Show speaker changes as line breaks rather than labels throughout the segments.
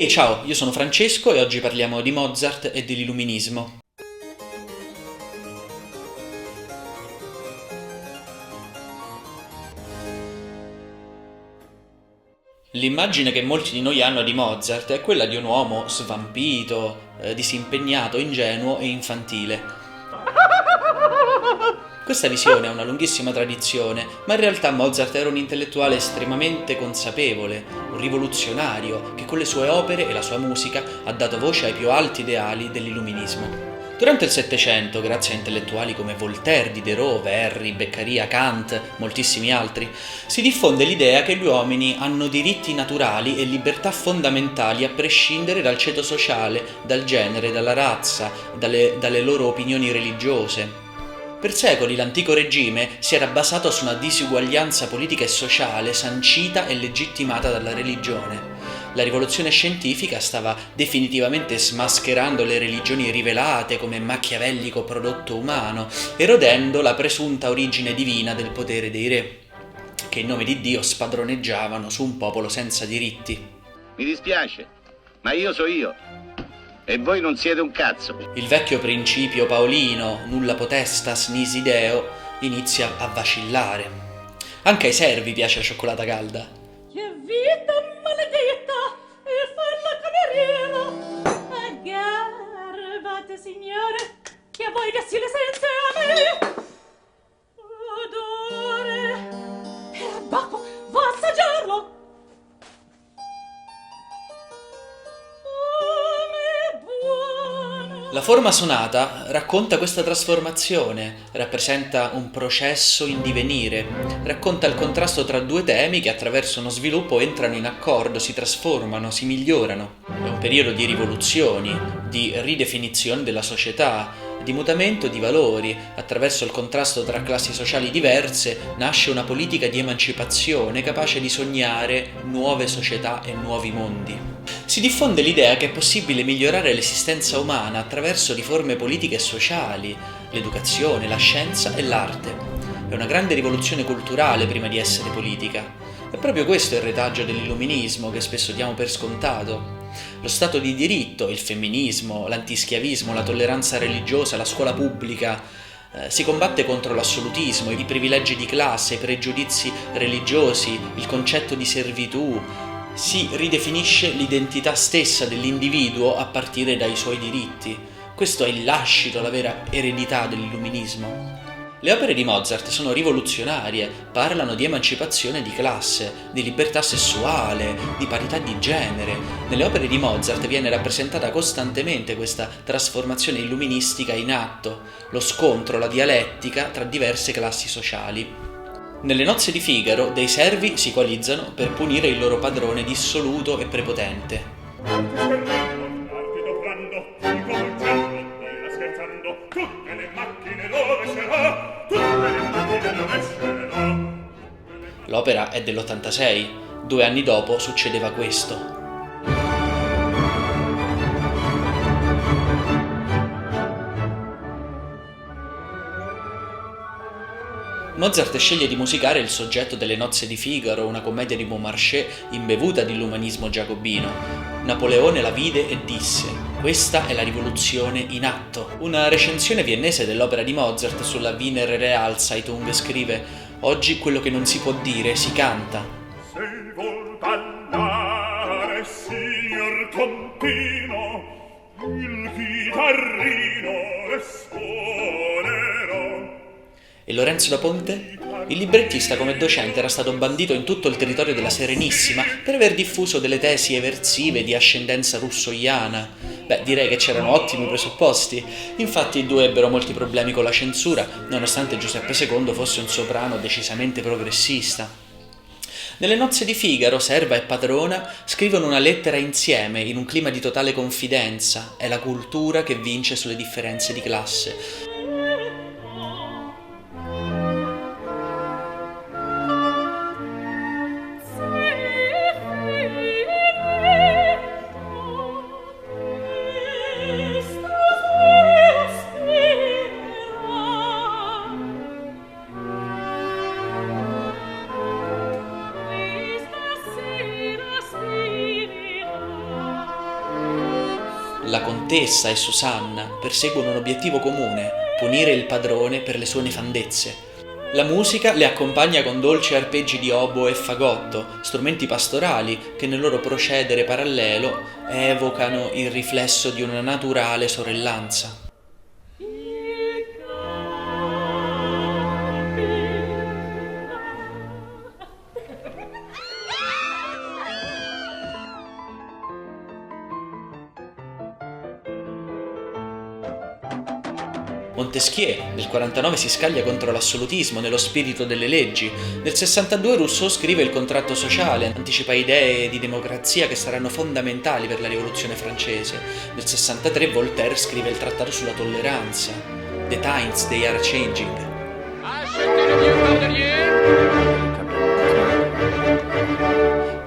E ciao, io sono Francesco e oggi parliamo di Mozart e dell'Illuminismo. L'immagine che molti di noi hanno di Mozart è quella di un uomo svampito, disimpegnato, ingenuo e infantile. Questa visione ha una lunghissima tradizione, ma in realtà Mozart era un intellettuale estremamente consapevole, un rivoluzionario che con le sue opere e la sua musica ha dato voce ai più alti ideali dell'illuminismo. Durante il Settecento, grazie a intellettuali come Voltaire, Diderot, Verri, Beccaria, Kant, moltissimi altri, si diffonde l'idea che gli uomini hanno diritti naturali e libertà fondamentali a prescindere dal ceto sociale, dal genere, dalla razza, dalle loro opinioni religiose. Per secoli l'antico regime si era basato su una disuguaglianza politica e sociale sancita e legittimata dalla religione. La rivoluzione scientifica stava definitivamente smascherando le religioni rivelate come machiavellico prodotto umano, erodendo la presunta origine divina del potere dei re, che in nome di Dio spadroneggiavano su un popolo senza diritti.
Mi dispiace, ma io so io. E voi non siete un cazzo.
Il vecchio principio paolino, nulla potestas nisi deo, inizia a vacillare. Anche ai servi piace la cioccolata calda.
Che vita maledetta! Il far la cameriera! Garbate, signore, che a voi dessi le senza a me! Odore! Per Bacco, va a assaggiarlo!
La forma sonata racconta questa trasformazione, rappresenta un processo in divenire, racconta il contrasto tra due temi che attraverso uno sviluppo entrano in accordo, si trasformano, si migliorano. È un periodo di rivoluzioni, di ridefinizione della società, di mutamento di valori. Attraverso il contrasto tra classi sociali diverse nasce una politica di emancipazione capace di sognare nuove società e nuovi mondi. Si diffonde l'idea che è possibile migliorare l'esistenza umana attraverso riforme politiche e sociali, l'educazione, la scienza e l'arte. È una grande rivoluzione culturale prima di essere politica. È proprio questo il retaggio dell'illuminismo che spesso diamo per scontato. Lo Stato di diritto, il femminismo, l'antischiavismo, la tolleranza religiosa, la scuola pubblica. Si combatte contro l'assolutismo, i privilegi di classe, i pregiudizi religiosi, il concetto di servitù. Si ridefinisce l'identità stessa dell'individuo a partire dai suoi diritti. Questo è il lascito, la vera eredità dell'illuminismo. Le opere di Mozart sono rivoluzionarie, parlano di emancipazione di classe, di libertà sessuale, di parità di genere. Nelle opere di Mozart viene rappresentata costantemente questa trasformazione illuministica in atto, lo scontro, la dialettica tra diverse classi sociali. Nelle nozze di Figaro dei servi si coalizzano per punire il loro padrone dissoluto e prepotente. L'opera è dell'86, 2 anni dopo succedeva questo. Mozart sceglie di musicare il soggetto delle nozze di Figaro, una commedia di Beaumarchais imbevuta di umanismo giacobino. Napoleone la vide e disse: "Questa è la rivoluzione in atto". Una recensione viennese dell'opera di Mozart sulla Wiener Realzeitung scrive: "Oggi quello che non si può dire si canta".
Se vuol ballare, signor Contino, il chitarrino le suonerò.
E Lorenzo da Ponte? Il librettista come docente era stato bandito in tutto il territorio della Serenissima per aver diffuso delle tesi eversive di ascendenza russoiana. Beh, direi che c'erano ottimi presupposti. Infatti i due ebbero molti problemi con la censura, nonostante Giuseppe II fosse un soprano decisamente progressista. Nelle nozze di Figaro, serva e padrona scrivono una lettera insieme in un clima di totale confidenza. È la cultura che vince sulle differenze di classe. la contessa e Susanna perseguono un obiettivo comune: punire il padrone per le sue nefandezze. La musica le accompagna con dolci arpeggi di oboe e fagotto, strumenti pastorali che nel loro procedere parallelo evocano il riflesso di una naturale sorellanza. Montesquieu nel 49 si scaglia contro l'assolutismo nello spirito delle leggi. Nel 62 Rousseau scrive il contratto sociale, anticipa idee di democrazia che saranno fondamentali per la rivoluzione francese. Nel 63 Voltaire scrive il trattato sulla tolleranza. The times they are changing.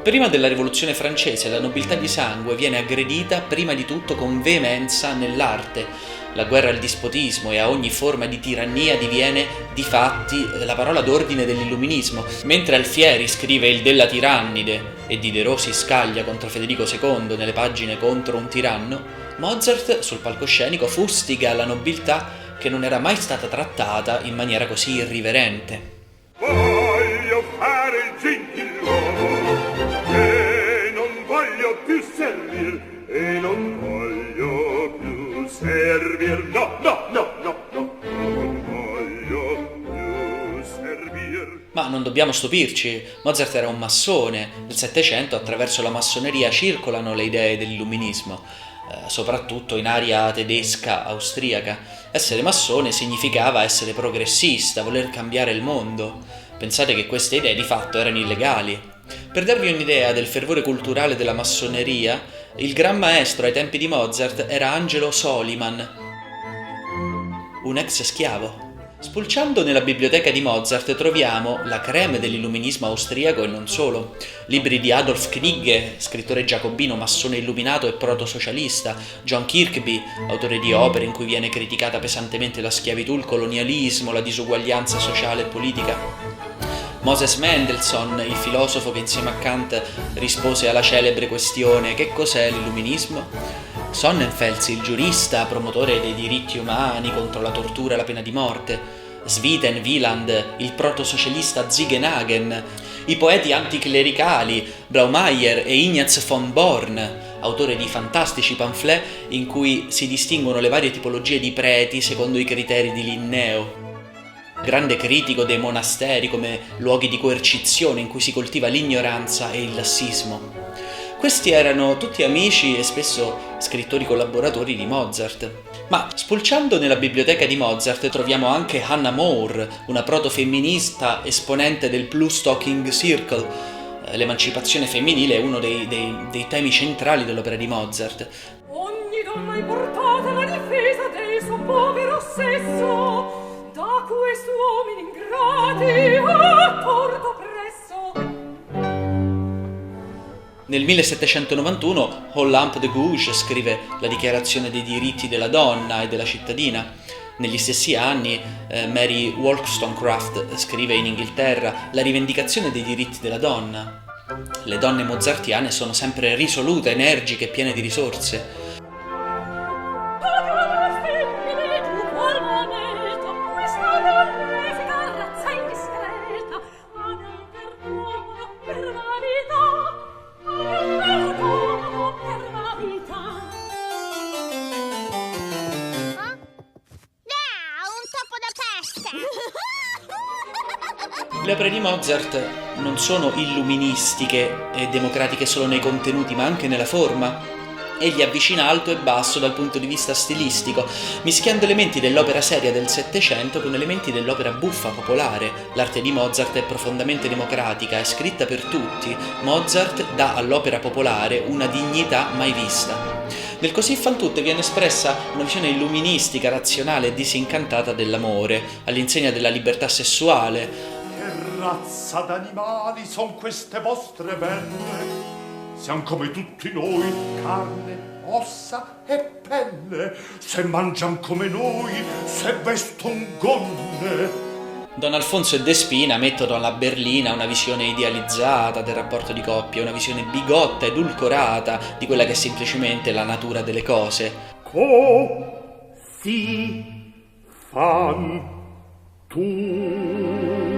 Prima della rivoluzione francese la nobiltà di sangue viene aggredita prima di tutto con veemenza nell'arte. La guerra al dispotismo e a ogni forma di tirannia diviene, difatti, la parola d'ordine dell'illuminismo. Mentre Alfieri scrive il Della Tirannide e Diderot si scaglia contro Federico II nelle pagine contro un tiranno, Mozart sul palcoscenico fustiga la nobiltà che non era mai stata trattata in maniera così irriverente.
Voglio fare il gentiluomo e non voglio più servir e non voglio più servir, no, non voglio più servir.
Ma non dobbiamo stupirci, Mozart era un massone. Nel Settecento attraverso la massoneria circolano le idee dell'illuminismo, soprattutto in area tedesca, austriaca. Essere massone significava essere progressista, voler cambiare il mondo. Pensate che queste idee di fatto erano illegali. Per darvi un'idea del fervore culturale della massoneria, il gran maestro ai tempi di Mozart era Angelo Soliman, un ex schiavo. Spulciando nella biblioteca di Mozart troviamo la crème dell'illuminismo austriaco e non solo. Libri di Adolf Knigge, scrittore giacobino, massone illuminato e proto-socialista, John Kirkby, autore di opere in cui viene criticata pesantemente la schiavitù, il colonialismo, la disuguaglianza sociale e politica. Moses Mendelssohn, il filosofo che insieme a Kant rispose alla celebre questione «Che cos'è l'illuminismo?». Sonnenfels, il giurista, promotore dei diritti umani contro la tortura e la pena di morte, Sviten Wieland, il proto-socialista Ziegenhagen, i poeti anticlericali Braumeyer e Ignaz von Born, autore di fantastici pamphlet in cui si distinguono le varie tipologie di preti secondo i criteri di Linneo. Grande critico dei monasteri come luoghi di coercizione in cui si coltiva l'ignoranza e il lassismo. Questi erano tutti amici e spesso scrittori collaboratori di Mozart. Ma spulciando nella biblioteca di Mozart troviamo anche Hannah More, una proto-femminista esponente del Blue Stocking Circle. L'emancipazione femminile è uno dei temi centrali dell'opera di Mozart.
Ogni donna è portata alla difesa del suo povero sesso, da quest'uomini ingrati a torto presso.
Nel 1791 Olympe de Gouges scrive la Dichiarazione dei diritti della donna e della cittadina. Negli stessi anni Mary Wollstonecraft scrive in Inghilterra la rivendicazione dei diritti della donna. Le donne mozartiane sono sempre risolute, energiche e piene di risorse. Le opere di Mozart non sono illuministiche e democratiche solo nei contenuti, ma anche nella forma. Egli avvicina alto e basso dal punto di vista stilistico, mischiando elementi dell'opera seria del Settecento con elementi dell'opera buffa popolare. L'arte di Mozart è profondamente democratica, è scritta per tutti. Mozart dà all'opera popolare una dignità mai vista. Nel Così fan tutte viene espressa una visione illuministica, razionale e disincantata dell'amore, all'insegna della libertà sessuale.
Che razza d'animali son queste vostre belle? Siam come tutti noi, carne, ossa e pelle. Se mangian come noi, se veston gonne.
Don Alfonso e Despina mettono alla berlina una visione idealizzata del rapporto di coppia, una visione bigotta, edulcorata di quella che è semplicemente la natura delle cose.
Si fan tutte.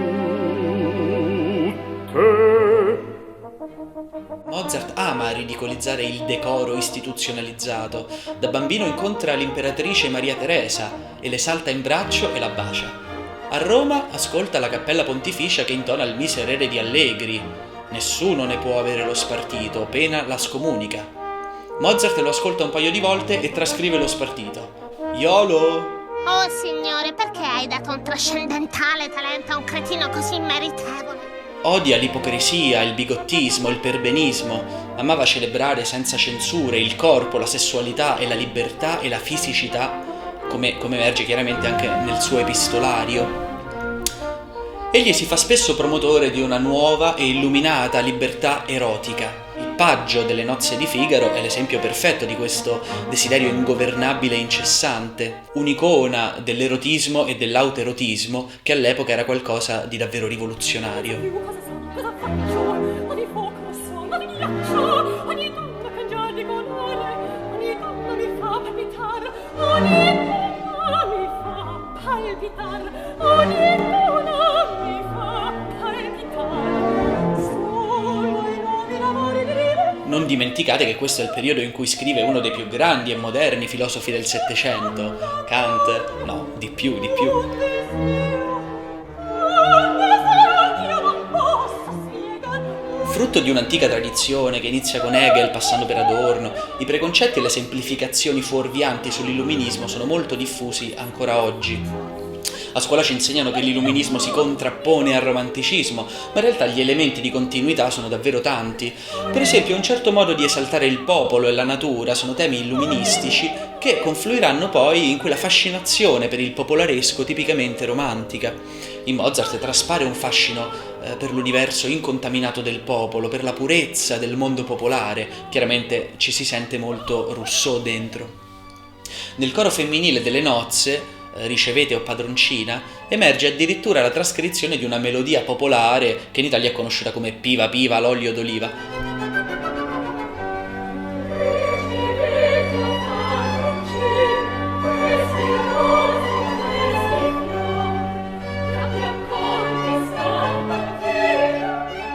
Mozart ama ridicolizzare il decoro istituzionalizzato. Da bambino incontra l'imperatrice Maria Teresa e le salta in braccio e la bacia. A Roma ascolta la Cappella Pontificia che intona il Miserere di Allegri. Nessuno ne può avere lo spartito, pena la scomunica. Mozart lo ascolta un paio di volte e trascrive lo spartito. Iolo!
Oh signore, perché hai dato un trascendentale talento a un cretino così meritevole?
Odia l'ipocrisia, il bigottismo, il perbenismo. Amava celebrare senza censure il corpo, la sessualità e la libertà e la fisicità, come emerge chiaramente anche nel suo epistolario. Egli si fa spesso promotore di una nuova e illuminata libertà erotica. Il Paggio delle nozze di Figaro è l'esempio perfetto di questo desiderio ingovernabile e incessante, un'icona dell'erotismo e dell'autoerotismo che all'epoca era qualcosa di davvero rivoluzionario.
Cosa faccio? Ogni fuoco suona di ghiaccio, ogni donna cangia di colore, ogni donna mi fa palpitar, ogni donna mi fa palpitar, ogni donna mi fa palpitar. Solo i nuovi lavori di rive.
Non dimenticate che questo è il periodo in cui scrive uno dei più grandi e moderni filosofi del Settecento, Kant. No, di più. Frutto di un'antica tradizione che inizia con Hegel passando per Adorno, i preconcetti e le semplificazioni fuorvianti sull'illuminismo sono molto diffusi ancora oggi. A scuola ci insegnano che l'illuminismo si contrappone al romanticismo, ma in realtà gli elementi di continuità sono davvero tanti. Per esempio, un certo modo di esaltare il popolo e la natura sono temi illuministici che confluiranno poi in quella fascinazione per il popolaresco tipicamente romantica. In Mozart traspare un fascino per l'universo incontaminato del popolo, per la purezza del mondo popolare. Chiaramente ci si sente molto Rousseau dentro. Nel coro femminile delle nozze, Ricevete o Padroncina, emerge addirittura la trascrizione di una melodia popolare che in Italia è conosciuta come Piva Piva l'olio d'oliva.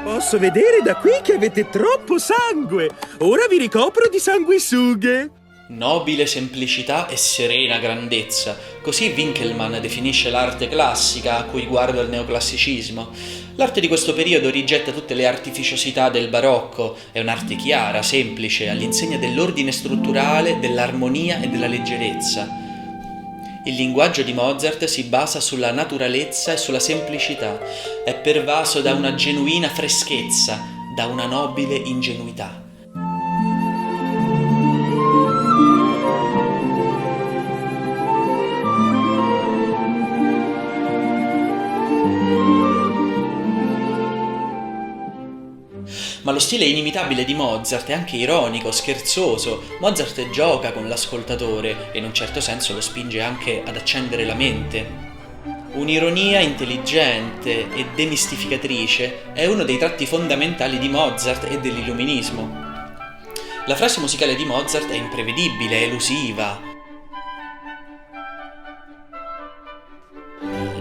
Posso vedere da qui che avete troppo sangue. Ora vi ricopro di sanguisughe.
Nobile semplicità e serena grandezza, così Winckelmann definisce l'arte classica a cui guarda il neoclassicismo. L'arte di questo periodo rigetta tutte le artificiosità del barocco, è un'arte chiara, semplice, all'insegna dell'ordine strutturale, dell'armonia e della leggerezza. Il linguaggio di Mozart si basa sulla naturalezza e sulla semplicità, è pervaso da una genuina freschezza, da una nobile ingenuità. Ma lo stile inimitabile di Mozart è anche ironico, scherzoso. Mozart gioca con l'ascoltatore e in un certo senso lo spinge anche ad accendere la mente. Un'ironia intelligente e demistificatrice è uno dei tratti fondamentali di Mozart e dell'illuminismo. La frase musicale di Mozart è imprevedibile, è elusiva.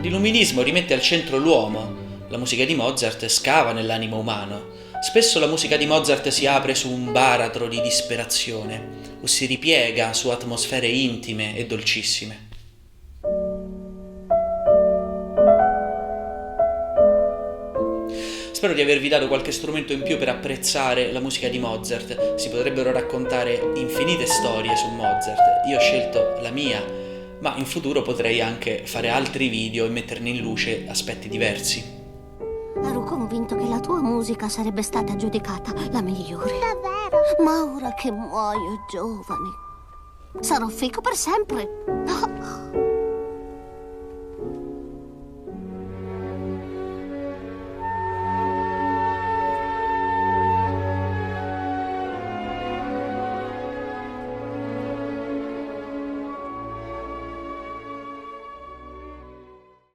L'illuminismo rimette al centro l'uomo. La musica di Mozart scava nell'animo umano. Spesso la musica di Mozart si apre su un baratro di disperazione o si ripiega su atmosfere intime e dolcissime. Spero di avervi dato qualche strumento in più per apprezzare la musica di Mozart. Si potrebbero raccontare infinite storie su Mozart. Io ho scelto la mia, ma in futuro potrei anche fare altri video e metterne in luce aspetti diversi.
Ero convinto che la tua musica sarebbe stata giudicata la migliore. Davvero? Ma ora che muoio giovane, sarò fico per sempre.